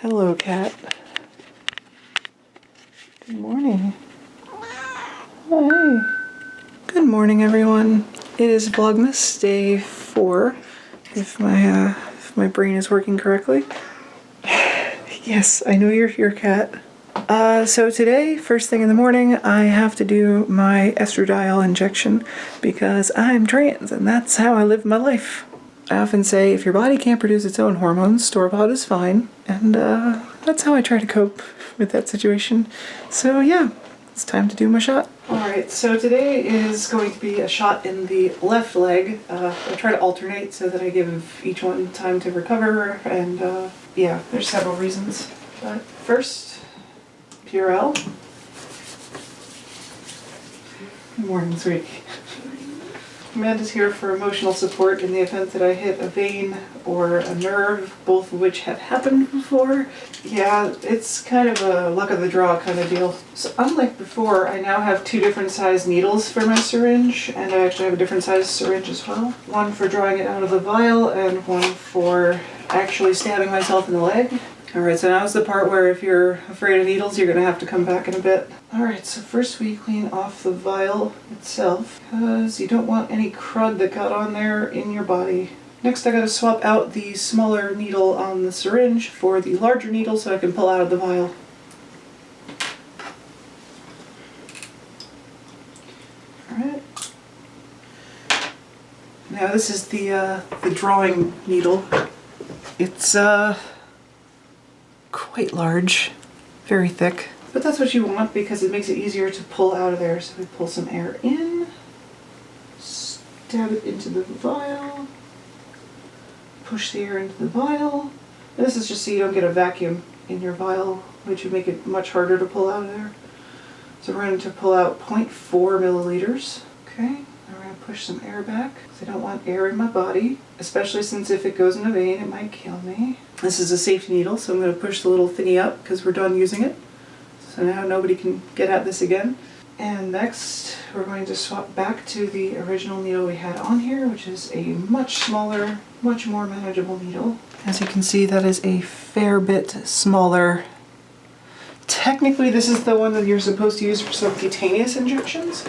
Hello, cat. Good morning. Hi. Good morning, everyone. It is Vlogmas day 4, if my brain is working correctly. Yes, I know you're here, cat. So today, first thing in the morning, I have to do my estradiol injection because I'm trans and that's how I live my life. I often say if your body can't produce its own hormones, store-bought is fine, and that's how I try to cope with that situation. So yeah, it's time to do my shot. Alright, so today is going to be a shot in the left leg. I try to alternate so that I give each one time to recover, and yeah, there's several reasons. But first, Purell. Good morning, sweetie. Amanda's here for emotional support in the event that I hit a vein or a nerve, both of which have happened before. Yeah, it's kind of a luck of the draw kind of deal. So unlike before, I now have 2 different size needles for my syringe, and I actually have a different size syringe as well. One for drawing it out of the vial and one for actually stabbing myself in the leg. Alright, so now's the part where if you're afraid of needles, you're going to have to come back in a bit. Alright, so first we clean off the vial itself, because you don't want any crud that got on there in your body. Next I gotta swap out the smaller needle on the syringe for the larger needle so I can pull out of the vial. Alright. Now this is the drawing needle. It's quite large, very thick, but that's what you want because it makes it easier to pull out of there. So we pull some air in, stab it into the vial, push the air into the vial. And this is just so you don't get a vacuum in your vial, which would make it much harder to pull out of there. So we're going to pull out 0.4 milliliters. Okay, now we're going to push some air back because I don't want air in my body, especially since if it goes in a vein, it might kill me. This is a safety needle, so I'm going to push the little thingy up because we're done using it. So now nobody can get at this again. And next, we're going to swap back to the original needle we had on here, which is a much smaller, much more manageable needle. As you can see, that is a fair bit smaller. Technically, this is the one that you're supposed to use for subcutaneous injections,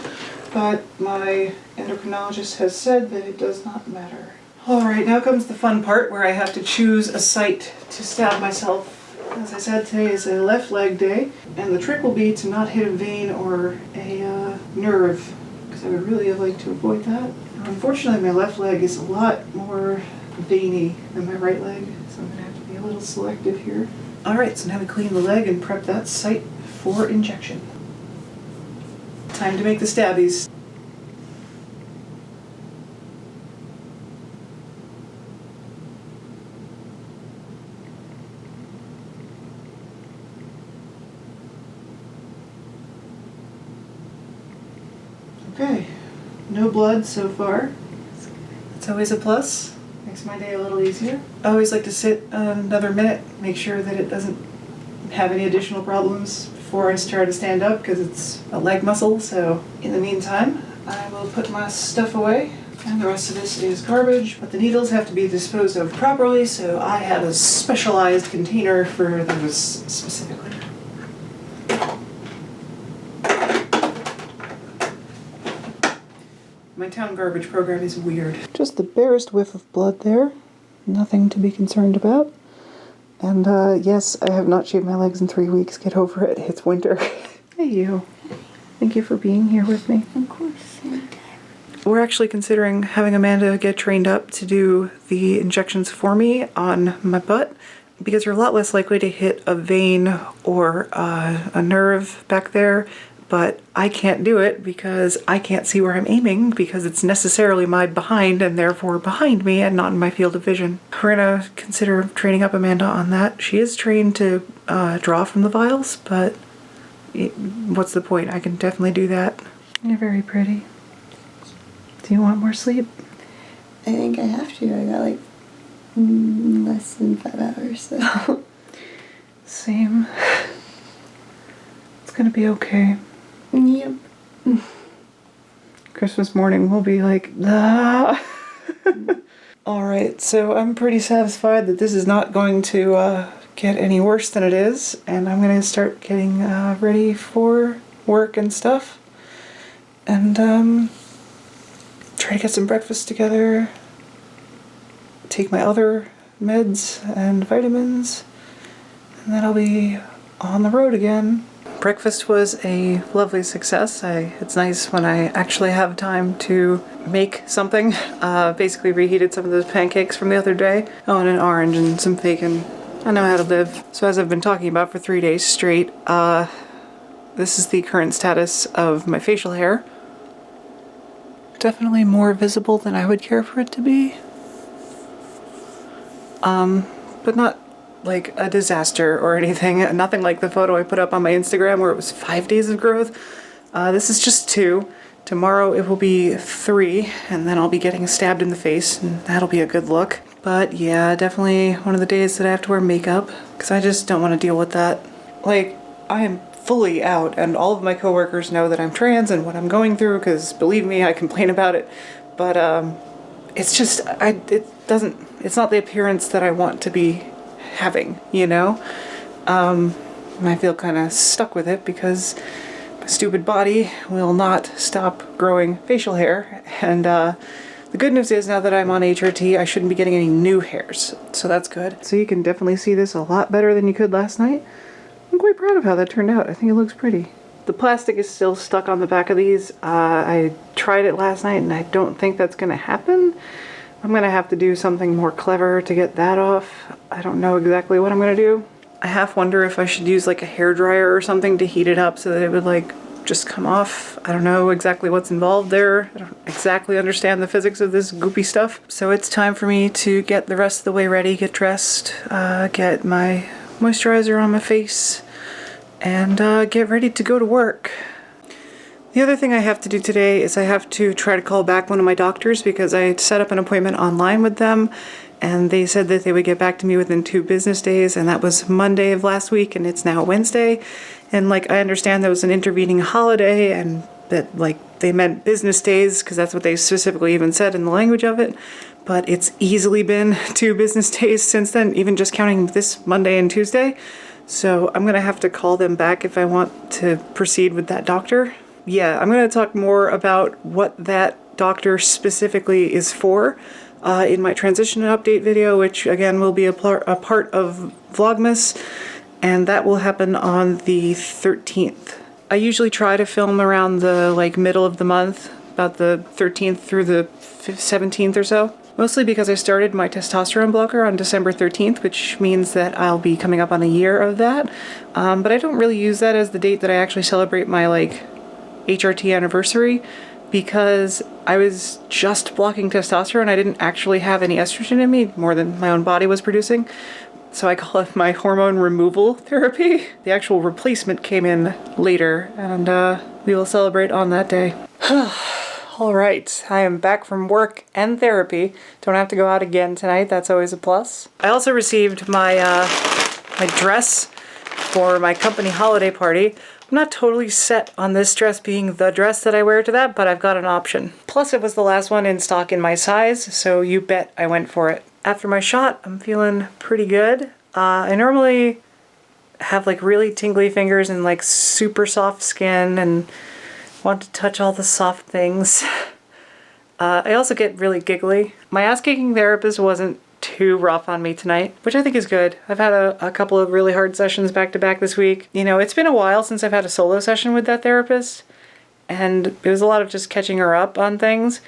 but my endocrinologist has said that it does not matter. Alright, now comes the fun part where I have to choose a site to stab myself. As I said, today is a left leg day, and the trick will be to not hit a vein or a nerve, because I would really like to avoid that. Now, unfortunately, my left leg is a lot more veiny than my right leg, so I'm going to have to be a little selective here. Alright, so now we clean the leg and prep that site for injection. Time to make the stabbies. Okay, no blood so far. That's always a plus. Makes my day a little easier. I always like to sit another minute, make sure that it doesn't have any additional problems before I try to stand up because it's a leg muscle. So in the meantime, I will put my stuff away. And the rest of this is garbage, but the needles have to be disposed of properly, so I have a specialized container for those specifically. My town garbage program is weird. Just the barest whiff of blood there. Nothing to be concerned about. And yes, I have not shaved my legs in 3 weeks. Get over it. It's winter. Hey you. Thank you for being here with me. Of course. Anytime. We're actually considering having Amanda get trained up to do the injections for me on my butt because you're a lot less likely to hit a vein or a nerve back there. But I can't do it because I can't see where I'm aiming because it's necessarily my behind and therefore behind me and not in my field of vision. We're gonna consider training up Amanda on that. She is trained to draw from the vials, but what's the point? I can definitely do that. You're very pretty. Do you want more sleep? I think I have to. I got like less than 5 hours, so. Same. It's gonna be okay. Yep. Christmas morning we'll be like, ah. Alright, so I'm pretty satisfied that this is not going to get any worse than it is, and I'm gonna start getting ready for work and stuff, and try to get some breakfast together, take my other meds and vitamins, and then I'll be on the road again. Breakfast was a lovely success. It's nice when I actually have time to make something. Basically reheated some of those pancakes from the other day. Oh, and an orange and some bacon. I know how to live. So as I've been talking about for 3 days straight, this is the current status of my facial hair. Definitely more visible than I would care for it to be. But not like a disaster or anything. Nothing like the photo I put up on my Instagram where it was 5 days of growth. This is just 2. Tomorrow it will be 3, and then I'll be getting stabbed in the face, and that'll be a good look. But yeah, definitely one of the days that I have to wear makeup, because I just don't want to deal with that. Like, I am fully out, and all of my coworkers know that I'm trans and what I'm going through, because believe me, I complain about it. But it's just, it's not the appearance that I want to be having, you know? And I feel kind of stuck with it because my stupid body will not stop growing facial hair. And the good news is now that I'm on HRT, I shouldn't be getting any new hairs. So that's good. So you can definitely see this a lot better than you could last night. I'm quite proud of how that turned out. I think it looks pretty. The plastic is still stuck on the back of these. I tried it last night and I don't think that's gonna happen. I'm gonna have to do something more clever to get that off. I don't know exactly what I'm gonna do. I half wonder if I should use like a hairdryer or something to heat it up so that it would like just come off. I don't know exactly what's involved there. I don't exactly understand the physics of this goopy stuff. So it's time for me to get the rest of the way ready, get dressed, get my moisturizer on my face, and get ready to go to work. The other thing I have to do today is I have to try to call back one of my doctors because I set up an appointment online with them and they said that they would get back to me within 2 business days, and that was Monday of last week and it's now Wednesday. And like I understand there was an intervening holiday and that like they meant business days because that's what they specifically even said in the language of it. But it's easily been 2 business days since then, even just counting this Monday and Tuesday. So I'm gonna have to call them back if I want to proceed with that doctor. Yeah, I'm going to talk more about what that doctor specifically is for in my transition update video, which again will be a part of Vlogmas, and that will happen on the 13th. I usually try to film around the like middle of the month, about the 13th through the 17th or so. Mostly because I started my testosterone blocker on December 13th, which means that I'll be coming up on a year of that. But I don't really use that as the date that I actually celebrate my like HRT anniversary because I was just blocking testosterone. I didn't actually have any estrogen in me, more than my own body was producing. So I call it my hormone removal therapy. The actual replacement came in later, and we will celebrate on that day. All right, I am back from work and therapy. Don't have to go out again tonight. That's always a plus. I also received my my dress for my company holiday party. I'm not totally set on this dress being the dress that I wear to that, but I've got an option. Plus it was the last one in stock in my size, so you bet I went for it. After my shot, I'm feeling pretty good. I normally have like really tingly fingers and like super soft skin and want to touch all the soft things. I also get really giggly. My ass-kicking therapist wasn't too rough on me tonight, which I think is good. I've had a couple of really hard sessions back to back this week. You know, it's been a while since I've had a solo session with that therapist, and it was a lot of just catching her up on things.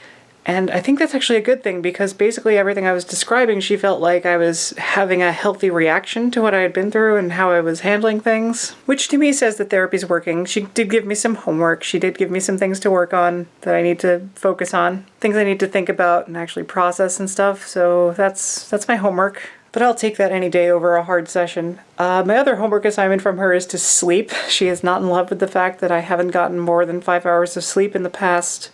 And I think that's actually a good thing because basically everything I was describing, she felt like I was having a healthy reaction to what I had been through and how I was handling things, which to me says that therapy's working. She did give me some homework. She did give me some things to work on that I need to focus on, things I need to think about and actually process and stuff. So that's my homework. But I'll take that any day over a hard session. My other homework assignment from her is to sleep. She is not in love with the fact that I haven't gotten more than 5 hours of sleep in the past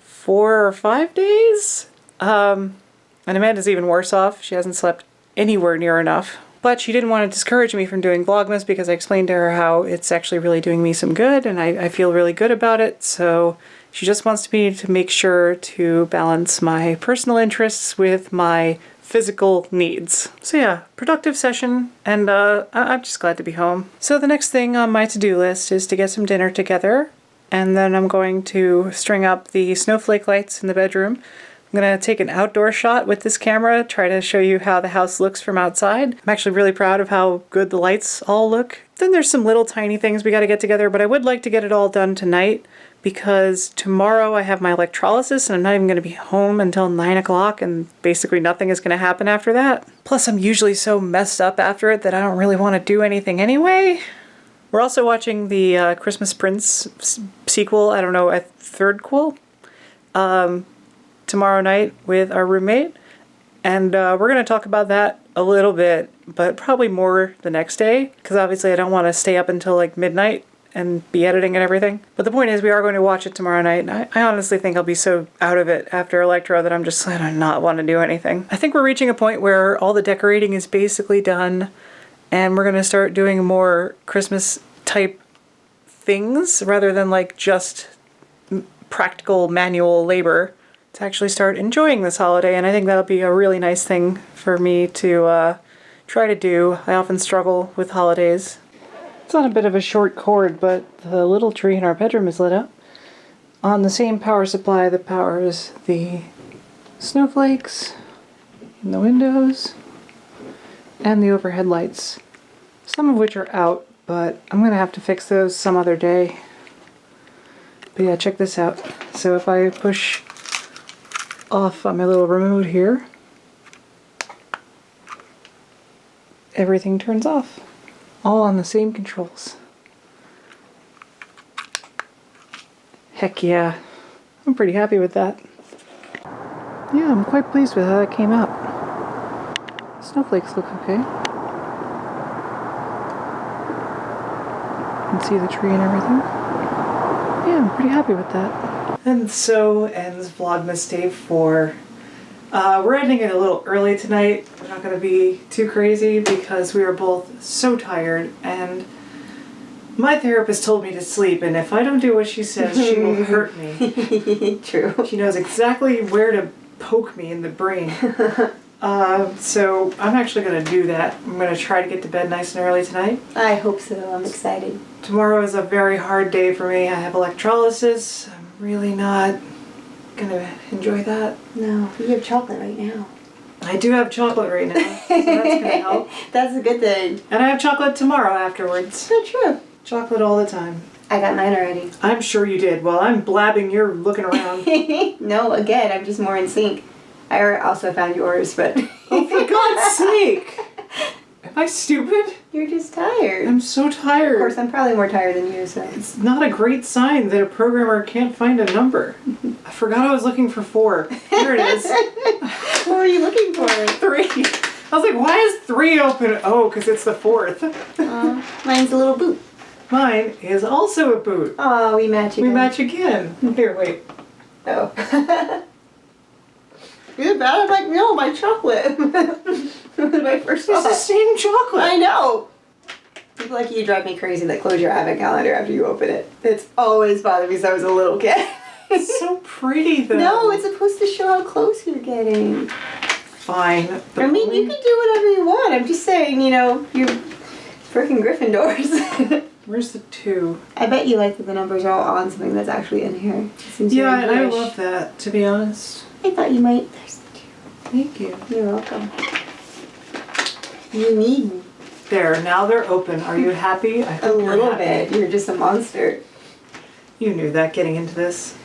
4 or 5 days. And Amanda's even worse off. She hasn't slept anywhere near enough. But she didn't want to discourage me from doing Vlogmas because I explained to her how it's actually really doing me some good and I feel really good about it. So she just wants me to make sure to balance my personal interests with my physical needs. So yeah, productive session, and I'm just glad to be home. So the next thing on my to-do list is to get some dinner together, and then I'm going to string up the snowflake lights in the bedroom. I'm going to take an outdoor shot with this camera, try to show you how the house looks from outside. I'm actually really proud of how good the lights all look. Then there's some little tiny things we got to get together, but I would like to get it all done tonight because tomorrow I have my electrolysis and I'm not even going to be home until 9 o'clock, and basically nothing is going to happen after that. Plus I'm usually so messed up after it that I don't really want to do anything anyway. We're also watching the Christmas Prince sequel, I don't know, a third quel? Tomorrow night with our roommate, and we're going to talk about that a little bit, but probably more the next day, because obviously I don't want to stay up until like midnight and be editing and everything. But the point is we are going to watch it tomorrow night, and I honestly think I'll be so out of it after Electro that I'm just going to not want to do anything. I think we're reaching a point where all the decorating is basically done, and we're going to start doing more Christmas type things rather than like just practical manual labor, to actually start enjoying this holiday, and I think that'll be a really nice thing for me to try to do. I often struggle with holidays. It's on a bit of a short cord, but the little tree in our bedroom is lit up on the same power supply that powers the snowflakes in the windows and the overhead lights, some of which are out, but I'm going to have to fix those some other day. But yeah, check this out. So if I push off on my little remote here, everything turns off. All on the same controls. Heck yeah. I'm pretty happy with that. Yeah, I'm quite pleased with how that came out. Snowflakes look okay. You can see the tree and everything. Yeah, I'm pretty happy with that. And so ends Vlogmas Day 4. We're ending it a little early tonight. We're not going to be too crazy because we are both so tired, and my therapist told me to sleep, and if I don't do what she says, she will hurt me. True. She knows exactly where to poke me in the brain. So I'm actually going to do that. I'm going to try to get to bed nice and early tonight. I hope so. I'm excited. Tomorrow is a very hard day for me. I have electrolysis. I'm really not gonna enjoy that. No, you have chocolate right now. I do have chocolate right now, so that's gonna help. That's a good thing. And I have chocolate tomorrow afterwards. So true. Chocolate all the time. I got mine already. I'm sure you did. While I'm blabbing, you're looking around. No, again, I'm just more in sync. I also found yours, but... Oh, for God's sake! Am I stupid? You're just tired. I'm so tired. Of course, I'm probably more tired than you, so... It's not a great sign that a programmer can't find a number. I forgot I was looking for 4. Here it is. What were you looking for? 3. I was like, why is 3 open? Oh, because it's the 4th. Mine's a little boot. Mine is also a boot. Oh, we match again. We match again. Here, wait. Oh. You're bad. I'm like, no, my chocolate. My first It's the same chocolate. I know. People like you drive me crazy that close your advent calendar after you open it. It's always bothered me since I was a little kid. It's so pretty, though. No, it's supposed to show how close you're getting. Fine. I mean, you can do whatever you want. I'm just saying, you're freaking Gryffindors. Where's the 2? I bet you like that the numbers are all on something that's actually in here. Yeah, I love that, to be honest. I thought you might. There's the 2. Thank you. You're welcome. You need me. There, now they're open. Are you happy? I A hope you're little happy. bit. You're just a monster. You knew that getting into this.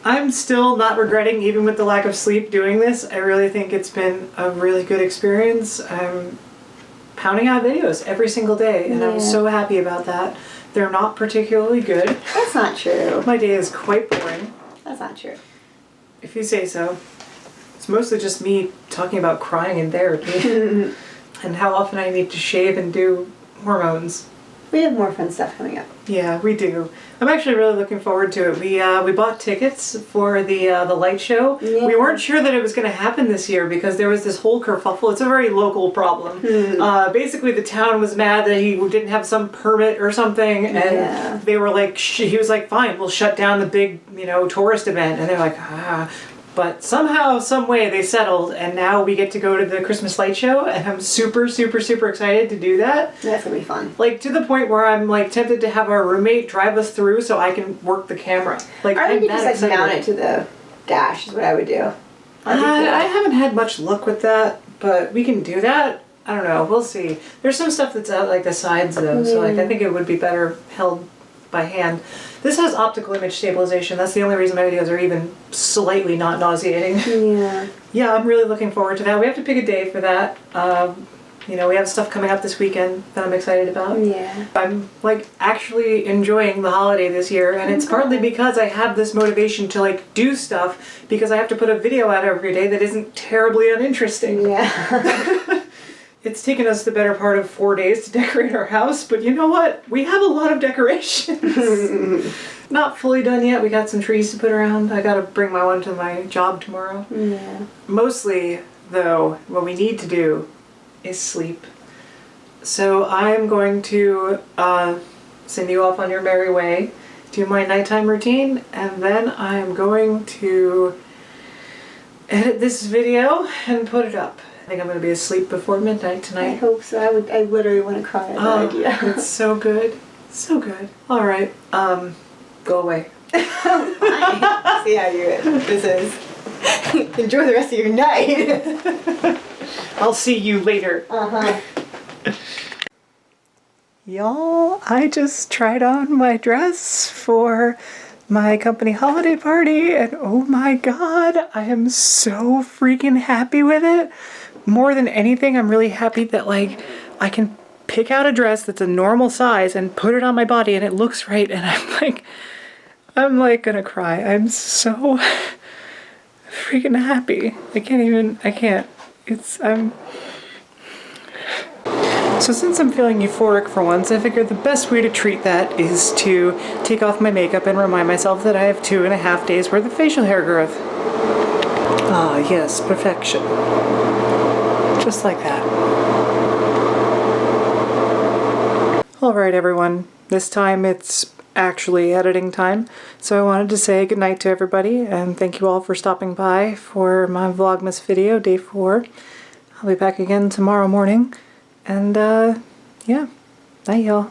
I'm still not regretting, even with the lack of sleep, doing this. I really think it's been a really good experience. I'm pounding out videos every single day, and I'm so happy about that. They're not particularly good. That's not true. My day is quite boring. That's not true. If you say so. It's mostly just me talking about crying in therapy and how often I need to shave and do hormones. We have more fun stuff coming up. Yeah, we do. I'm actually really looking forward to it. We bought tickets for the light show. Yeah. We weren't sure that it was going to happen this year because there was this whole kerfuffle. It's a very local problem. Basically, the town was mad that he didn't have some permit or something, and they were like, he was like, fine, we'll shut down the big, tourist event. And they're like, But somehow, some way they settled, and now we get to go to the Christmas light show, and I'm super, super, super excited to do that. That's gonna be fun. Like, to the point where I'm like tempted to have our roommate drive us through so I can work the camera. Like, Or we I'm could that just like excited. mount it to the dash is what I would do. That'd be cool. I haven't had much luck with that, but we can do that. I don't know. We'll see. There's some stuff that's out like the sides though, so like I think it would be better held by hand. This has optical image stabilization. That's the only reason my videos are even slightly not nauseating. Yeah. Yeah, I'm really looking forward to that. We have to pick a day for that. You know, we have stuff coming up this weekend that I'm excited about. Yeah. I'm like actually enjoying the holiday this year, and it's partly because I have this motivation to like do stuff because I have to put a video out every day that isn't terribly uninteresting. Yeah. It's taken us the better part of 4 days to decorate our house, but you know what? We have a lot of decorations. Not fully done yet. We got some trees to put around. I gotta bring my one to my job tomorrow. Yeah. Mostly, though, what we need to do is sleep. So I'm going to send you off on your merry way, do my nighttime routine, and then I'm going to edit this video and put it up. I think I'm going to be asleep before midnight I tonight. hope so. I literally want to cry at that idea. It's so good. So good. All right. Go away. Fine. See how this is. Enjoy the rest of your night. I'll see you later. Uh-huh. Y'all, I just tried on my dress for my company holiday party, and oh my god, I am so freaking happy with it. More than anything, I'm really happy that like I can pick out a dress that's a normal size and put it on my body and it looks right, and I'm like gonna cry. I'm so freaking happy. I can't. So since I'm feeling euphoric for once, I figured the best way to treat that is to take off my makeup and remind myself that I have 2.5 days worth of facial hair growth. Ah, yes, perfection. Just like that. Alright everyone, this time it's actually editing time, so I wanted to say goodnight to everybody and thank you all for stopping by for my Vlogmas video, day 4. I'll be back again tomorrow morning, and yeah, night y'all.